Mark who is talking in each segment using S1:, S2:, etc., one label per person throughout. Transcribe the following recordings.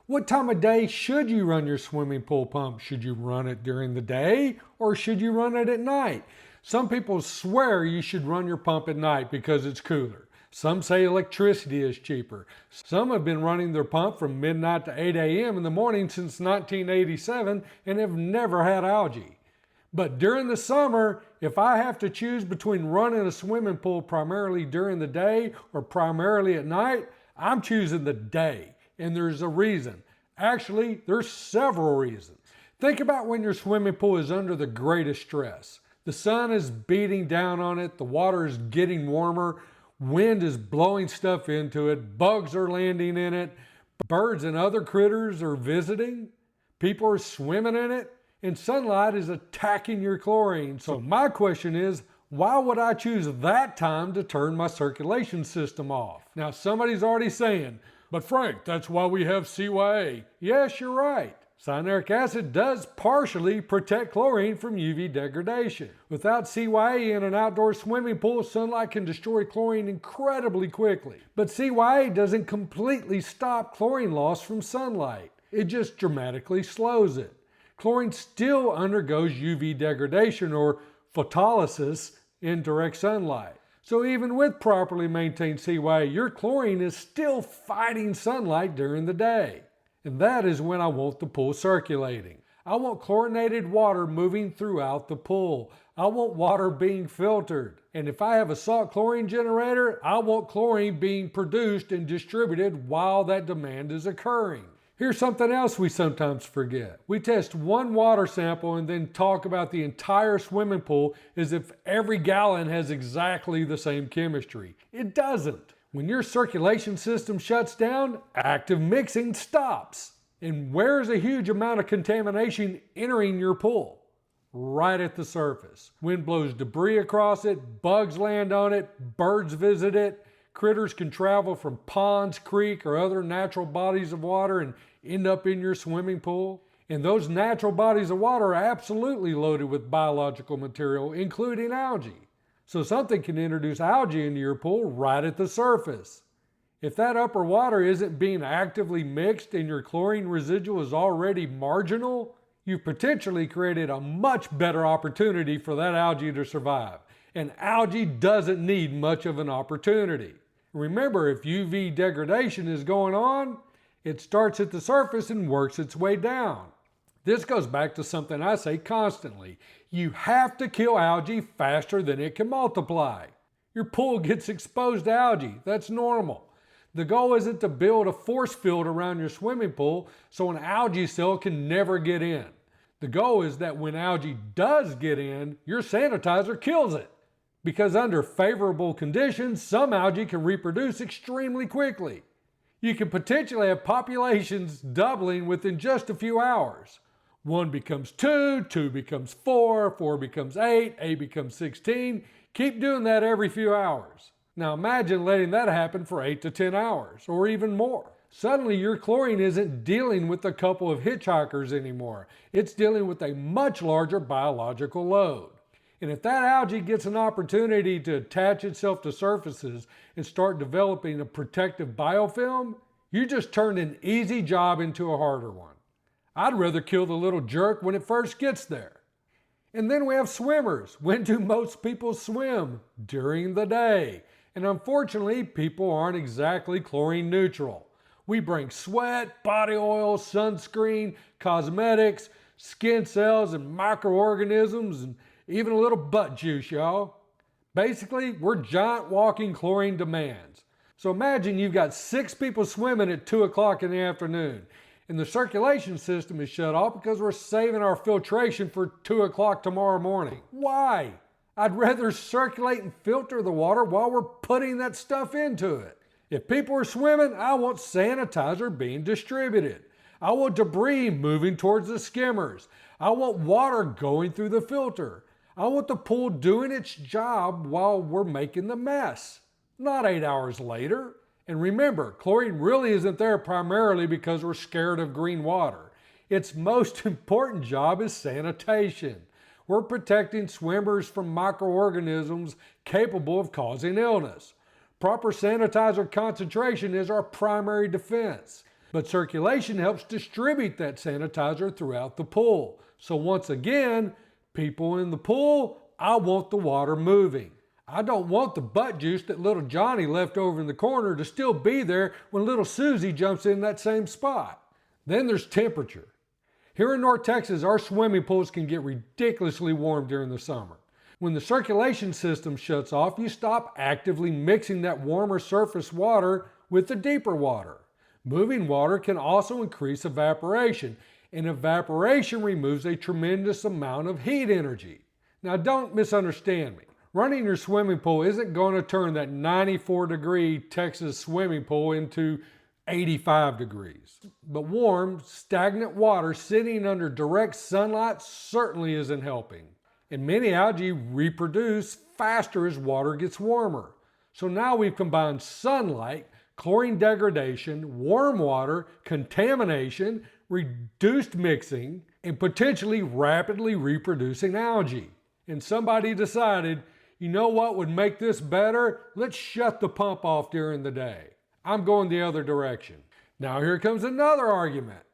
S1: What time of day should you run your swimming pool pump? Should you run it during the day or should you run it at night? Some people swear you should run your pump at night because it's cooler. Some say electricity is cheaper. Some have been running their pump from midnight to 8 a.m. in the morning since 1987 and have never had algae. But during the summer, if I have to choose between running a swimming pool primarily during the day or primarily at night, I'm choosing the day. And there's a reason. Actually, there's several reasons. Think about when your swimming pool is under the greatest stress. The sun is beating down on it, the water is getting warmer, wind is blowing stuff into it, bugs are landing in it, birds and other critters are visiting, people are swimming in it, and sunlight is attacking your chlorine. So my question is, why would I choose that time to turn my circulation system off? Now somebody's already saying, but Frank, that's why we have CYA. Yes, you're right. Cyanuric acid does partially protect chlorine from UV degradation. Without CYA in an outdoor swimming pool, sunlight can destroy chlorine incredibly quickly. But CYA doesn't completely stop chlorine loss from sunlight. It just dramatically slows it. Chlorine still undergoes UV degradation or photolysis in direct sunlight. So even with properly maintained CYA, your chlorine is still fighting sunlight during the day. And that is when I want the pool circulating. I want chlorinated water moving throughout the pool. I want water being filtered. And if I have a salt chlorine generator, I want chlorine being produced and distributed while that demand is occurring. Here's something else we sometimes forget. We test one water sample and then talk about the entire swimming pool as if every gallon has exactly the same chemistry. It doesn't. When your circulation system shuts down, active mixing stops. And where's a huge amount of contamination entering your pool? Right at the surface. Wind blows debris across it, bugs land on it, birds visit it. Critters can travel from ponds, creek, or other natural bodies of water and end up in your swimming pool. And those natural bodies of water are absolutely loaded with biological material, including algae. So something can introduce algae into your pool right at the surface. If that upper water isn't being actively mixed and your chlorine residual is already marginal, you've potentially created a much better opportunity for that algae to survive. And algae doesn't need much of an opportunity. Remember, if UV degradation is going on, it starts at the surface and works its way down. This goes back to something I say constantly. You have to kill algae faster than it can multiply. Your pool gets exposed to algae. That's normal. The goal isn't to build a force field around your swimming pool so an algae cell can never get in. The goal is that when algae does get in, your sanitizer kills it. Because under favorable conditions, some algae can reproduce extremely quickly. You can potentially have populations doubling within just a few hours. 1 becomes 2, 2 becomes 4, 4 becomes 8, 8 becomes 16. Keep doing that every few hours. Now imagine letting that happen for 8 to 10 hours, or even more. Suddenly your chlorine isn't dealing with a couple of hitchhikers anymore. It's dealing with a much larger biological load. And if that algae gets an opportunity to attach itself to surfaces and start developing a protective biofilm, you just turned an easy job into a harder one. I'd rather kill the little jerk when it first gets there. And then we have swimmers. When do most people swim? During the day. And unfortunately, people aren't exactly chlorine neutral. We bring sweat, body oil, sunscreen, cosmetics, skin cells, and microorganisms, and even a little butt juice, y'all. Basically, we're giant walking chlorine demands. So imagine you've got 6 people swimming at 2 o'clock in the afternoon, and the circulation system is shut off because we're saving our filtration for 2 o'clock tomorrow morning. Why? I'd rather circulate and filter the water while we're putting that stuff into it. If people are swimming, I want sanitizer being distributed. I want debris moving towards the skimmers. I want water going through the filter. I want the pool doing its job while we're making the mess, not 8 hours later. And remember, chlorine really isn't there primarily because we're scared of green water. Its most important job is sanitation. We're protecting swimmers from microorganisms capable of causing illness. Proper sanitizer concentration is our primary defense. But circulation helps distribute that sanitizer throughout the pool. So once again, people in the pool, I want the water moving. I don't want the butt juice that little Johnny left over in the corner to still be there when little Susie jumps in that same spot. Then there's temperature. Here in North Texas, our swimming pools can get ridiculously warm during the summer. When the circulation system shuts off, you stop actively mixing that warmer surface water with the deeper water. Moving water can also increase evaporation, and evaporation removes a tremendous amount of heat energy. Now don't misunderstand me. Running your swimming pool isn't going to turn that 94-degree Texas swimming pool into 85 degrees. But warm, stagnant water sitting under direct sunlight certainly isn't helping. And many algae reproduce faster as water gets warmer. So now we've combined sunlight, chlorine degradation, warm water, contamination, reduced mixing, and potentially rapidly reproducing algae. And somebody decided, you know what would make this better? Let's shut the pump off during the day. I'm going the other direction. Now here comes another argument.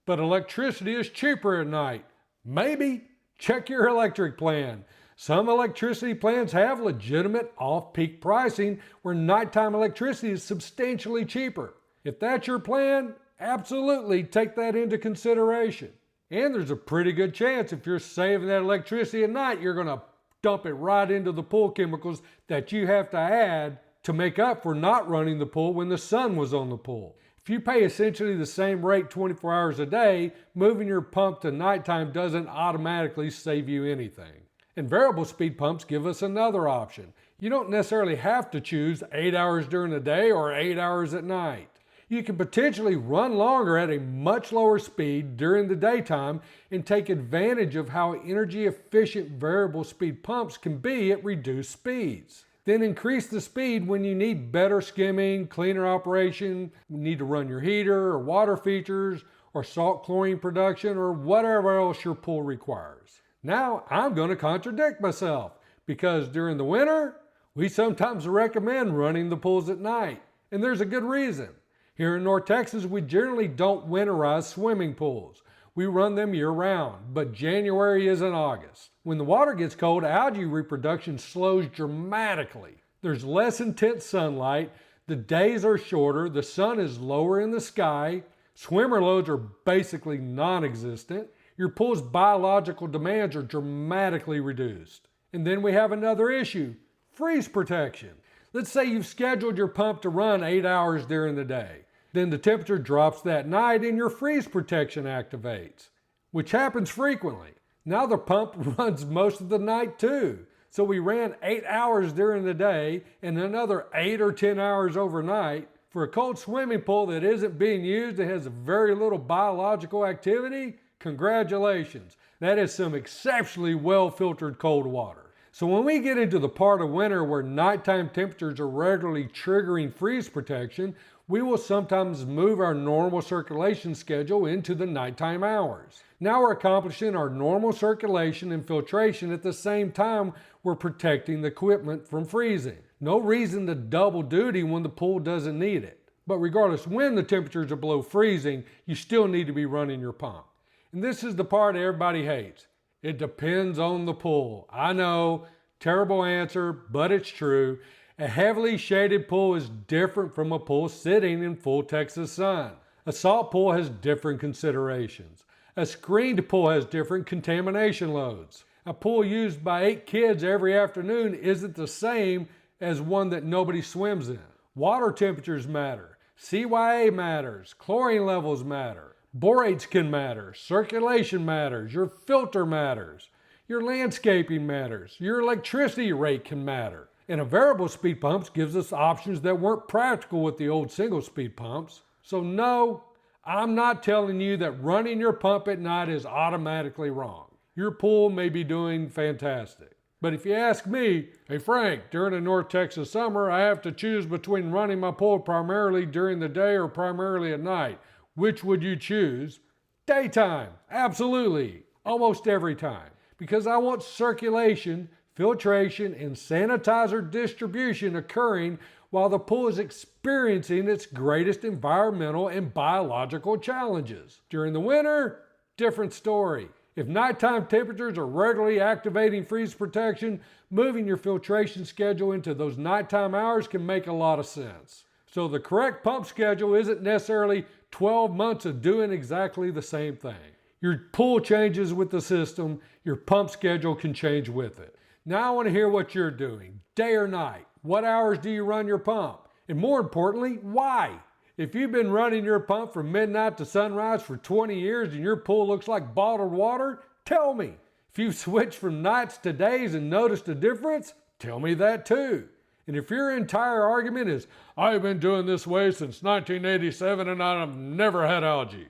S1: But electricity is cheaper at night. Maybe. Check your electric plan. Some electricity plans have legitimate off-peak pricing where nighttime electricity is substantially cheaper. If that's your plan, absolutely take that into consideration. And there's a pretty good chance if you're saving that electricity at night, you're going to dump it right into the pool chemicals that you have to add to make up for not running the pool when the sun was on the pool. If you pay essentially the same rate 24 hours a day, moving your pump to nighttime doesn't automatically save you anything. And variable speed pumps give us another option. You don't necessarily have to choose 8 hours during the day or 8 hours at night. You can potentially run longer at a much lower speed during the daytime and take advantage of how energy efficient variable speed pumps can be at reduced speeds. Then increase the speed when you need better skimming, cleaner operation, need to run your heater or water features or salt chlorine production or whatever else your pool requires. Now I'm going to contradict myself because during the winter, we sometimes recommend running the pools at night. And there's a good reason. Here in North Texas, we generally don't winterize swimming pools. We run them year-round, but January isn't August. When the water gets cold, algae reproduction slows dramatically. There's less intense sunlight, the days are shorter, the sun is lower in the sky, swimmer loads are basically non-existent, your pool's biological demands are dramatically reduced. And then we have another issue, freeze protection. Let's say you've scheduled your pump to run 8 hours during the day. Then the temperature drops that night and your freeze protection activates, which happens frequently. Now the pump runs most of the night too. So we ran 8 hours during the day and another 8 or 10 hours overnight. For a cold swimming pool that isn't being used and has very little biological activity, congratulations. That is some exceptionally well-filtered cold water. So when we get into the part of winter where nighttime temperatures are regularly triggering freeze protection, we will sometimes move our normal circulation schedule into the nighttime hours. Now we're accomplishing our normal circulation and filtration at the same time we're protecting the equipment from freezing. No reason to double duty when the pool doesn't need it. But regardless when the temperatures are below freezing, you still need to be running your pump. And this is the part everybody hates. It depends on the pool. I know, terrible answer, but it's true. A heavily shaded pool is different from a pool sitting in full Texas sun. A salt pool has different considerations. A screened pool has different contamination loads. A pool used by 8 kids every afternoon isn't the same as one that nobody swims in. Water temperatures matter. CYA matters. Chlorine levels matter. Borates can matter. Circulation matters. Your filter matters. Your landscaping matters. Your electricity rate can matter. And a variable speed pumps gives us options that weren't practical with the old single speed pumps. So no, I'm not telling you that running your pump at night is automatically wrong. Your pool may be doing fantastic. But if you ask me, hey Frank, during the North Texas summer, I have to choose between running my pool primarily during the day or primarily at night. Which would you choose? Daytime, absolutely, almost every time. Because I want circulation, filtration, and sanitizer distribution occurring while the pool is experiencing its greatest environmental and biological challenges. During the winter, different story. If nighttime temperatures are regularly activating freeze protection, moving your filtration schedule into those nighttime hours can make a lot of sense. So the correct pump schedule isn't necessarily 12 months of doing exactly the same thing. Your pool changes with the system, your pump schedule can change with it. Now I want to hear what you're doing, day or night. What hours do you run your pump? And more importantly, why? If you've been running your pump from midnight to sunrise for 20 years and your pool looks like bottled water, tell me. If you've switched from nights to days and noticed a difference, tell me that too. And if your entire argument is, I've been doing this way since 1987 and I've never had algae,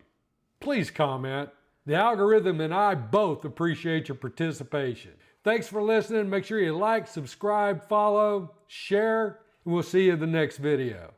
S1: please comment. The algorithm and I both appreciate your participation. Thanks for listening. Make sure you like, subscribe, follow, share, and we'll see you in the next video.